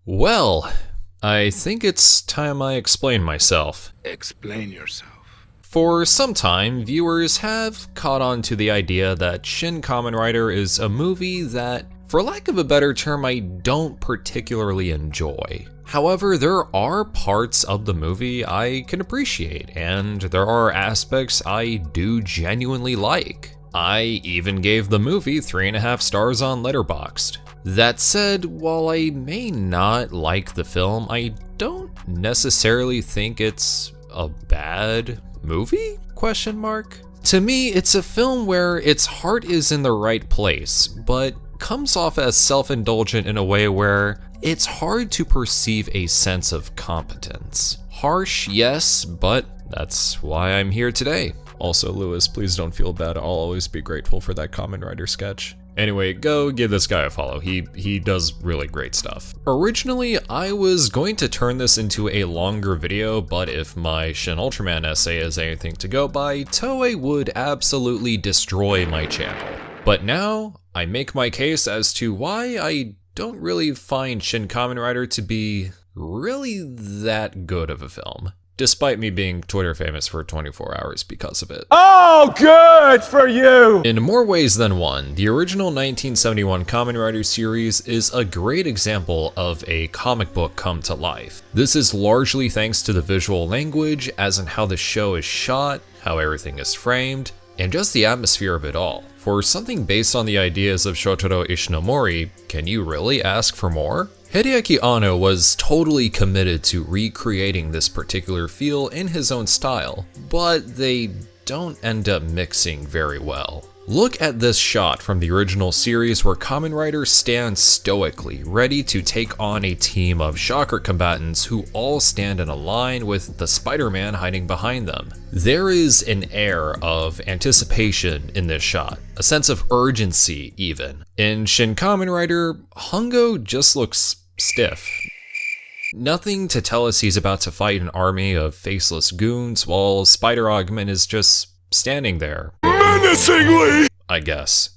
Well, I think it's time I explain myself. Explain yourself. For some time, viewers have caught on to the idea that Shin Kamen Rider is a movie that, for lack of a better term, I don't particularly enjoy. However, there are parts of the movie I can appreciate, and there are aspects I do genuinely like. I even gave the movie 3.5 stars on Letterboxd. That said, while I may not like the film, I don't necessarily think it's a bad movie? ? To me, it's a film where its heart is in the right place, but comes off as self-indulgent in a way where it's hard to perceive a sense of competence. Harsh, yes, but that's why I'm here today. Also, Lewis, please don't feel bad. I'll always be grateful for that Kamen Rider sketch. Anyway, go give this guy a follow. He does really great stuff. Originally, I was going to turn this into a longer video, but if my Shin Ultraman essay is anything to go by, Toei would absolutely destroy my channel. But now, I make my case as to why I don't really find Shin Kamen Rider to be really that good of a film, despite me being Twitter famous for 24 hours because of it. Oh, good for you! In more ways than one, the original 1971 Kamen Rider series is a great example of a comic book come to life. This is largely thanks to the visual language, as in how the show is shot, how everything is framed, and just the atmosphere of it all. For something based on the ideas of Shotaro Ishinomori, can you really ask for more? Hideaki Anno was totally committed to recreating this particular feel in his own style, but they don't end up mixing very well. Look at this shot from the original series where Kamen Rider stands stoically, ready to take on a team of shocker combatants who all stand in a line with the Spider-Man hiding behind them. There is an air of anticipation in this shot, a sense of urgency even. In Shin Kamen Rider, Hungo just looks stiff. Nothing to tell us he's about to fight an army of faceless goons while Spider-Augment is just standing there. Menacingly! I guess.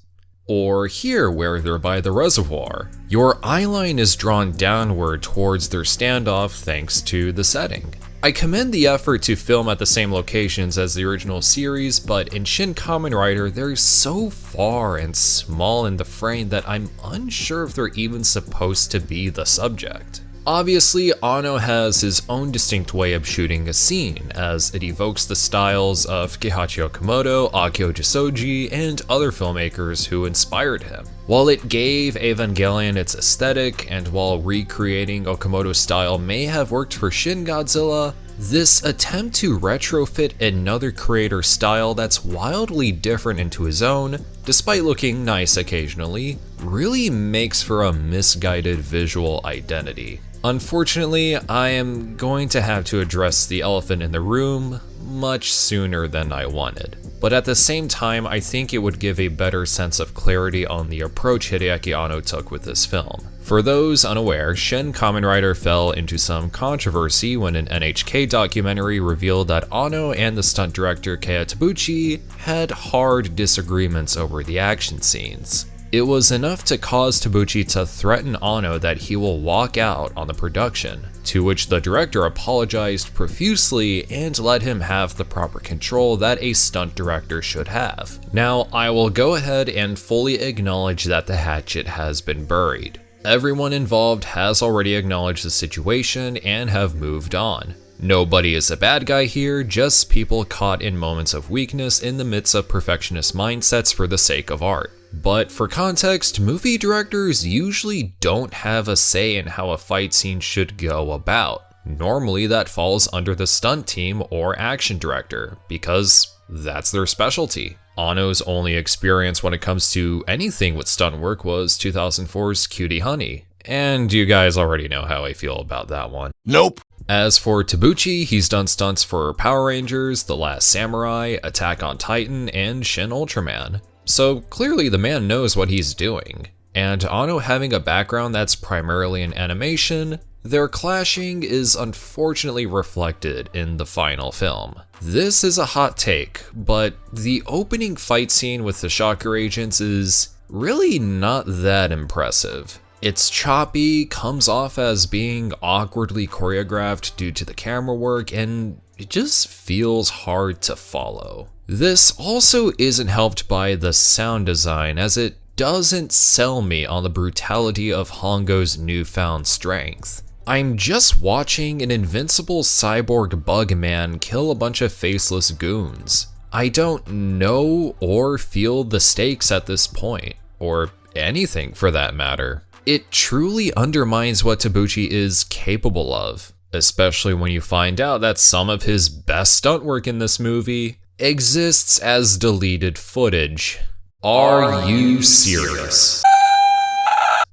Or here, where they're by the reservoir. Your eyeline is drawn downward towards their standoff thanks to the setting. I commend the effort to film at the same locations as the original series, but in Shin Kamen Rider, they're so far and small in the frame that I'm unsure if they're even supposed to be the subject. Obviously, Anno has his own distinct way of shooting a scene, as it evokes the styles of Keiichi Okamoto, Akio Jisoji, and other filmmakers who inspired him. While it gave Evangelion its aesthetic, and while recreating Okamoto's style may have worked for Shin Godzilla, this attempt to retrofit another creator's style that's wildly different into his own, despite looking nice occasionally, really makes for a misguided visual identity. Unfortunately, I am going to have to address the elephant in the room much sooner than I wanted. But at the same time, I think it would give a better sense of clarity on the approach Hideaki Anno took with this film. For those unaware, Shin Kamen Rider fell into some controversy when an NHK documentary revealed that Anno and the stunt director Keiya Tabuchi had hard disagreements over the action scenes. It was enough to cause Tabuchi to threaten Anno that he will walk out on the production, to which the director apologized profusely and let him have the proper control that a stunt director should have. Now, I will go ahead and fully acknowledge that the hatchet has been buried. Everyone involved has already acknowledged the situation and have moved on. Nobody is a bad guy here, just people caught in moments of weakness in the midst of perfectionist mindsets for the sake of art. But for context, movie directors usually don't have a say in how a fight scene should go about. Normally that falls under the stunt team or action director, because that's their specialty. Anno's only experience when it comes to anything with stunt work was 2004's Cutie Honey, and you guys already know how I feel about that one. Nope. As for Tabuchi, he's done stunts for Power Rangers, The Last Samurai, Attack on Titan, and Shin Ultraman. So clearly the man knows what he's doing. And Anno having a background that's primarily in animation, their clashing is unfortunately reflected in the final film. This is a hot take, but the opening fight scene with the Shocker agents is really not that impressive. It's choppy, comes off as being awkwardly choreographed due to the camera work, and it just feels hard to follow. This also isn't helped by the sound design, as it doesn't sell me on the brutality of Hongo's newfound strength. I'm just watching an invincible cyborg bug man kill a bunch of faceless goons. I don't know or feel the stakes at this point, or anything for that matter. It truly undermines what Tabuchi is capable of, especially when you find out that some of his best stunt work in this movie exists as deleted footage. Are you serious?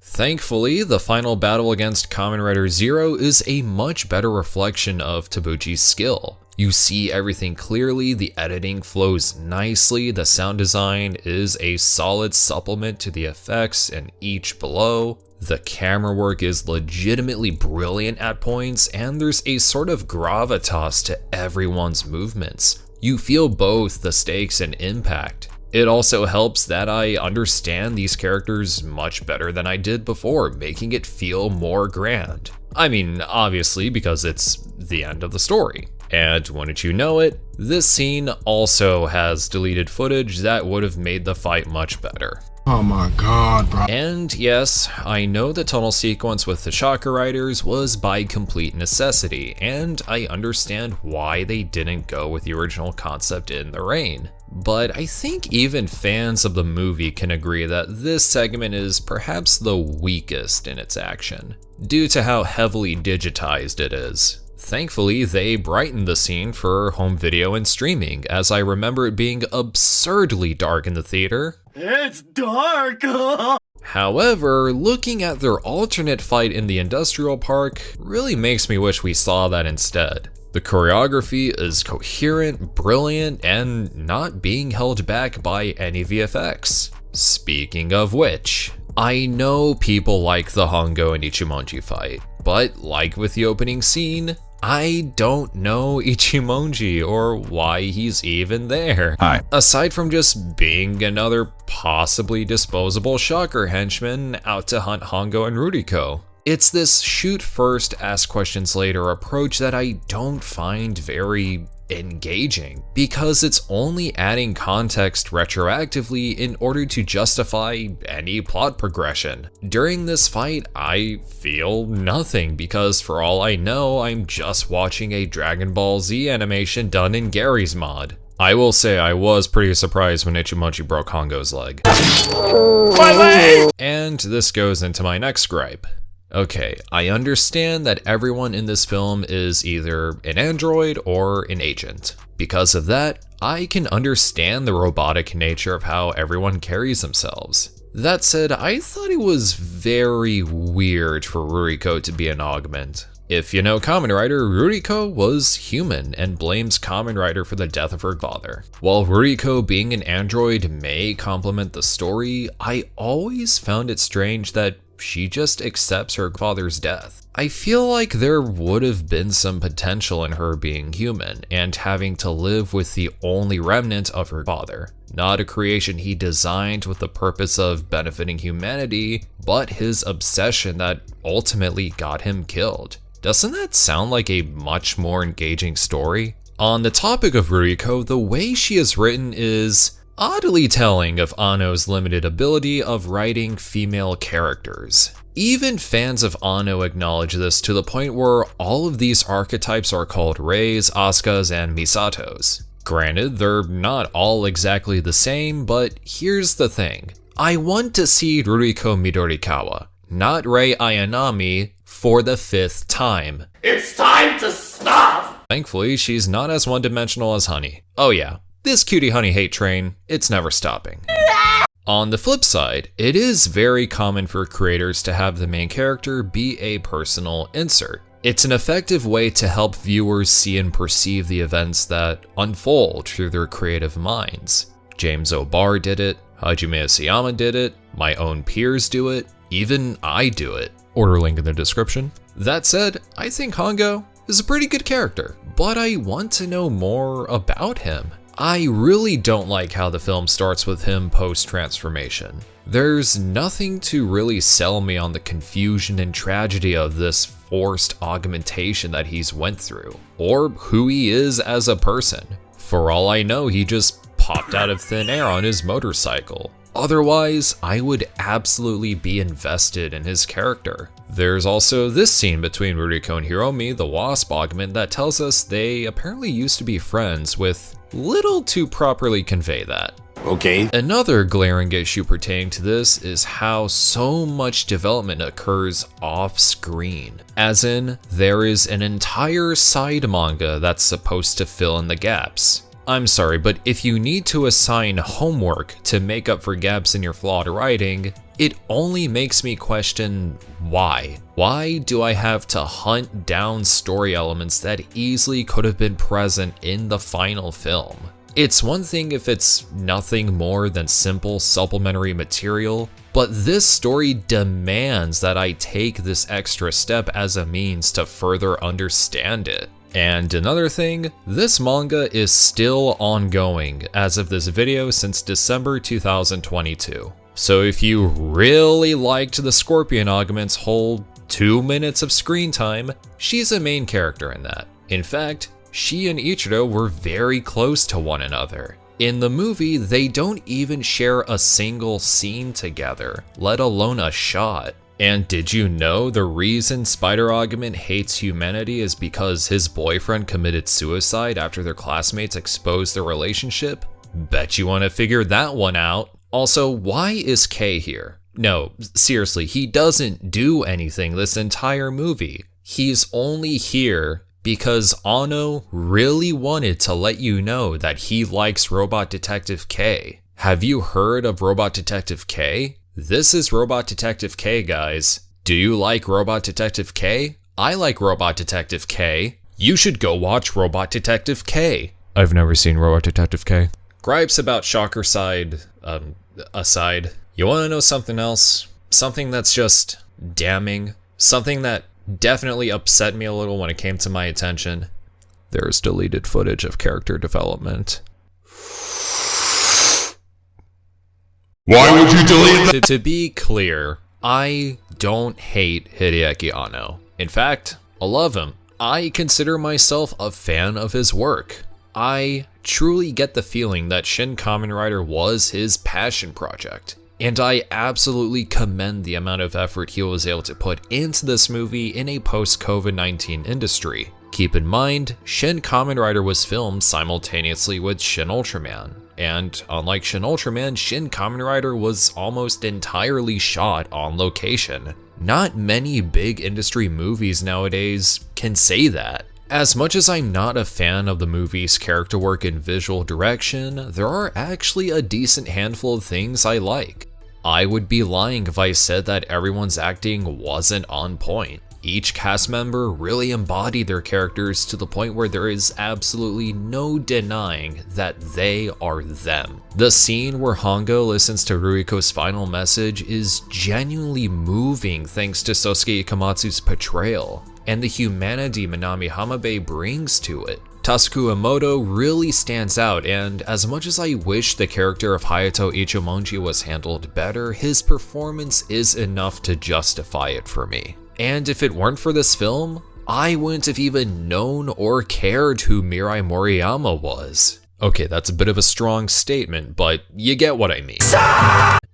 Thankfully, the final battle against Kamen Rider Zero is a much better reflection of Tabuchi's skill. You see everything clearly, the editing flows nicely, the sound design is a solid supplement to the effects in each below. The camera work is legitimately brilliant at points, and there's a sort of gravitas to everyone's movements. You feel both the stakes and impact. It also helps that I understand these characters much better than I did before, making it feel more grand. I mean, obviously, because it's the end of the story. And wouldn't you know it, this scene also has deleted footage that would have made the fight much better. Oh my god, bro. And yes, I know the tunnel sequence with the Shocker Riders was by complete necessity, and I understand why they didn't go with the original concept in the rain. But I think even fans of the movie can agree that this segment is perhaps the weakest in its action, due to how heavily digitized it is. Thankfully, they brightened the scene for home video and streaming, as I remember it being absurdly dark in the theater. It's dark! However, looking at their alternate fight in the industrial park really makes me wish we saw that instead. The choreography is coherent, brilliant, and not being held back by any VFX. Speaking of which, I know people like the Hongo and Ichimonji fight, but like with the opening scene, I don't know Ichimonji or why he's even there. Hi. Aside from just being another possibly disposable Shocker henchman out to hunt Hongo and Ruriko. It's this shoot first, ask questions later approach that I don't find very engaging, because it's only adding context retroactively in order to justify any plot progression. During this fight, I feel nothing, because for all I know, I'm just watching a Dragon Ball Z animation done in Gary's mod. I will say I was pretty surprised when Ichimonji broke Hongo's leg. My leg! And this goes into my next gripe. Okay, I understand that everyone in this film is either an android or an agent. Because of that, I can understand the robotic nature of how everyone carries themselves. That said, I thought it was very weird for Ruriko to be an augment. If you know Kamen Rider, Ruriko was human and blames Kamen Rider for the death of her father. While Ruriko being an android may complement the story, I always found it strange that she just accepts her father's death. I feel like there would have been some potential in her being human and having to live with the only remnant of her father. Not a creation he designed with the purpose of benefiting humanity, but his obsession that ultimately got him killed. Doesn't that sound like a much more engaging story? On the topic of Ruriko, the way she is written is oddly telling of Anno's limited ability of writing female characters. Even fans of Anno acknowledge this to the point where all of these archetypes are called Reis, Asukas, and Misatos. Granted, they're not all exactly the same, but here's the thing. I want to see Ruriko Midorikawa, not Rei Ayanami, for the 5th time. It's time to stop! Thankfully, she's not as one-dimensional as Honey. Oh yeah, this cutie honey hate train, it's never stopping. On the flip side, it is very common for creators to have the main character be a personal insert. It's an effective way to help viewers see and perceive the events that unfold through their creative minds. James O'Barr did it, Hajime Isayama did it, my own peers do it, even I do it. Order link in the description. That said, I think Hongo is a pretty good character, but I want to know more about him. I really don't like how the film starts with him post-transformation. There's nothing to really sell me on the confusion and tragedy of this forced augmentation that he's went through, or who he is as a person. For all I know, he just popped out of thin air on his motorcycle. Otherwise, I would absolutely be invested in his character. There's also this scene between Ruriko and Hiromi, the Wasp augment, that tells us they apparently used to be friends, with little to properly convey that. Okay. Another glaring issue pertaining to this is how so much development occurs off screen. As in, there is an entire side manga that's supposed to fill in the gaps. I'm sorry, but if you need to assign homework to make up for gaps in your flawed writing, it only makes me question why. Why do I have to hunt down story elements that easily could have been present in the final film? It's one thing if it's nothing more than simple supplementary material, but this story demands that I take this extra step as a means to further understand it. And another thing, this manga is still ongoing as of this video since December 2022. So if you really liked the Scorpion augment's whole 2 minutes of screen time, she's a main character in that. In fact, she and Ichiro were very close to one another. In the movie, they don't even share a single scene together, let alone a shot. And did you know the reason Spider Augment hates humanity is because his boyfriend committed suicide after their classmates exposed their relationship? Bet you want to figure that one out. Also, why is K here? No, seriously, he doesn't do anything this entire movie. He's only here because Ano really wanted to let you know that he likes Robot Detective K. Have you heard of Robot Detective K? This is Robot Detective K, guys. Do you like Robot Detective K? I like Robot Detective K. You should go watch Robot Detective K. I've never seen Robot Detective K. Gripes about Shocker Side aside, you wanna know something else? Something that's just damning? Something that definitely upset me a little when it came to my attention? There's deleted footage of character development. Why would you delete that? To be clear, I don't hate Hideaki Anno. In fact, I love him. I consider myself a fan of his work. I truly get the feeling that Shin Kamen Rider was his passion project. And I absolutely commend the amount of effort he was able to put into this movie in a post-COVID-19 industry. Keep in mind, Shin Kamen Rider was filmed simultaneously with Shin Ultraman. And unlike Shin Ultraman, Shin Kamen Rider was almost entirely shot on location. Not many big industry movies nowadays can say that. As much as I'm not a fan of the movie's character work and visual direction, there are actually a decent handful of things I like. I would be lying if I said that everyone's acting wasn't on point. Each cast member really embodied their characters to the point where there is absolutely no denying that they are them. The scene where Hongo listens to Ruriko's final message is genuinely moving thanks to Sosuke Ikamatsu's portrayal, and the humanity Minami Hamabe brings to it. Tasuku Emoto really stands out, and as much as I wish the character of Hayato Ichimonji was handled better, his performance is enough to justify it for me. And if it weren't for this film, I wouldn't have even known or cared who Mirai Moriyama was. Okay, that's a bit of a strong statement, but you get what I mean.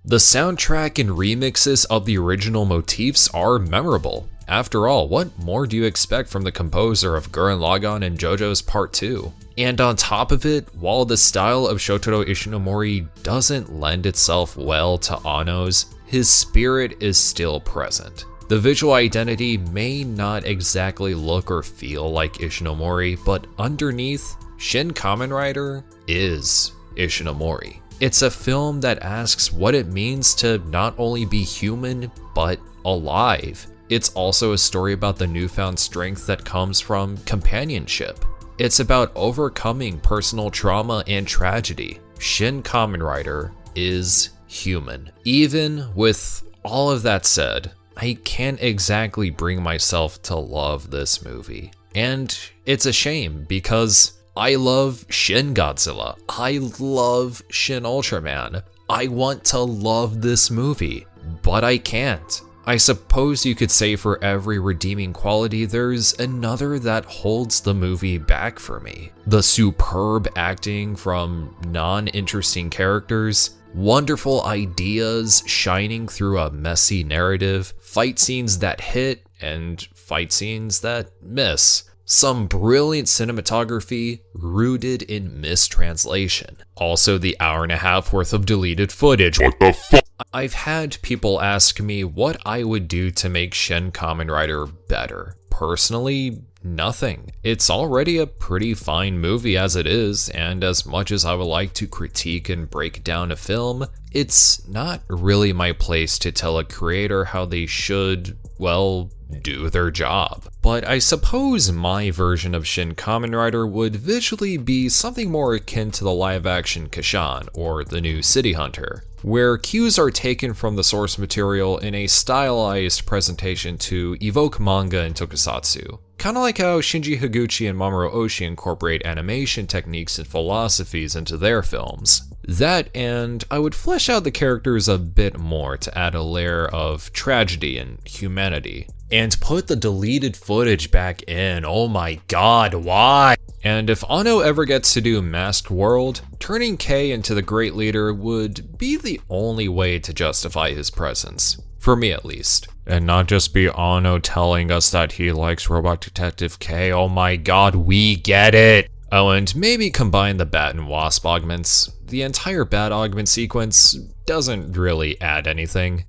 The soundtrack and remixes of the original motifs are memorable. After all, what more do you expect from the composer of Gurren Lagann and JoJo's Part 2? And on top of it, while the style of Shotaro Ishinomori doesn't lend itself well to Anno's, his spirit is still present. The visual identity may not exactly look or feel like Ishinomori, but underneath, Shin Kamen Rider is Ishinomori. It's a film that asks what it means to not only be human, but alive. It's also a story about the newfound strength that comes from companionship. It's about overcoming personal trauma and tragedy. Shin Kamen Rider is human. Even with all of that said, I can't exactly bring myself to love this movie. And it's a shame because I love Shin Godzilla. I love Shin Ultraman. I want to love this movie, but I can't. I suppose you could say for every redeeming quality, there's another that holds the movie back for me. The superb acting from non-interesting characters, wonderful ideas shining through a messy narrative, fight scenes that hit and fight scenes that miss. Some brilliant cinematography rooted in mistranslation. Also the hour-and-a-half worth of deleted footage. What the fuck? I've had people ask me what I would do to make Shin Kamen Rider better. Personally, nothing. It's already a pretty fine movie as it is, and as much as I would like to critique and break down a film, it's not really my place to tell a creator how they should, well, do their job. But I suppose my version of Shin Kamen Rider would visually be something more akin to the live-action Kashan or the new City Hunter, where cues are taken from the source material in a stylized presentation to evoke manga and tokusatsu. Kinda like how Shinji Higuchi and Mamoru Oshii incorporate animation techniques and philosophies into their films. That, and I would flesh out the characters a bit more to add a layer of tragedy and humanity. And put the deleted footage back in, oh my god, why? And if Anno ever gets to do Masked World, turning K into the Great Leader would be the only way to justify his presence. For me at least. And not just be Anno telling us that he likes Robot Detective K, oh my god, we get it! Oh, and maybe combine the Bat and Wasp augments. The entire Bat augment sequence doesn't really add anything.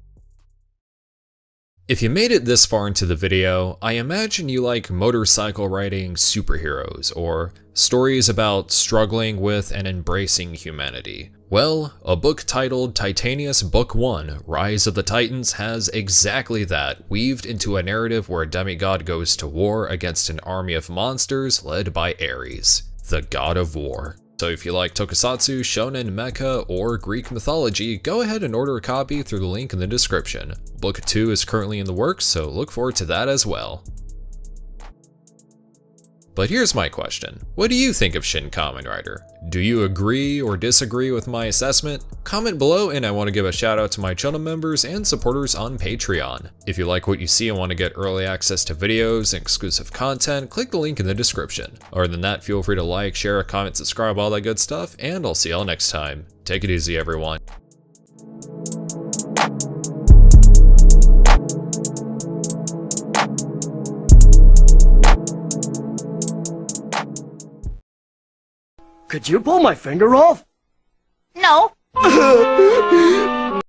If you made it this far into the video, I imagine you like motorcycle riding superheroes, or stories about struggling with and embracing humanity. Well, a book titled Titanious Book 1, Rise of the Titans has exactly that, weaved into a narrative where a demigod goes to war against an army of monsters led by Ares, the god of war. So if you like tokusatsu, shonen, mecha, or Greek mythology, go ahead and order a copy through the link in the description. Book 2 is currently in the works, so look forward to that as well. But here's my question. What do you think of Shin Kamen Rider? Do you agree or disagree with my assessment? Comment below, and I want to give a shout out to my channel members and supporters on Patreon. If you like what you see and want to get early access to videos and exclusive content, click the link in the description. Other than that, feel free to like, share, comment, subscribe, all that good stuff, and I'll see y'all next time. Take it easy, everyone. Could you pull my finger off? No.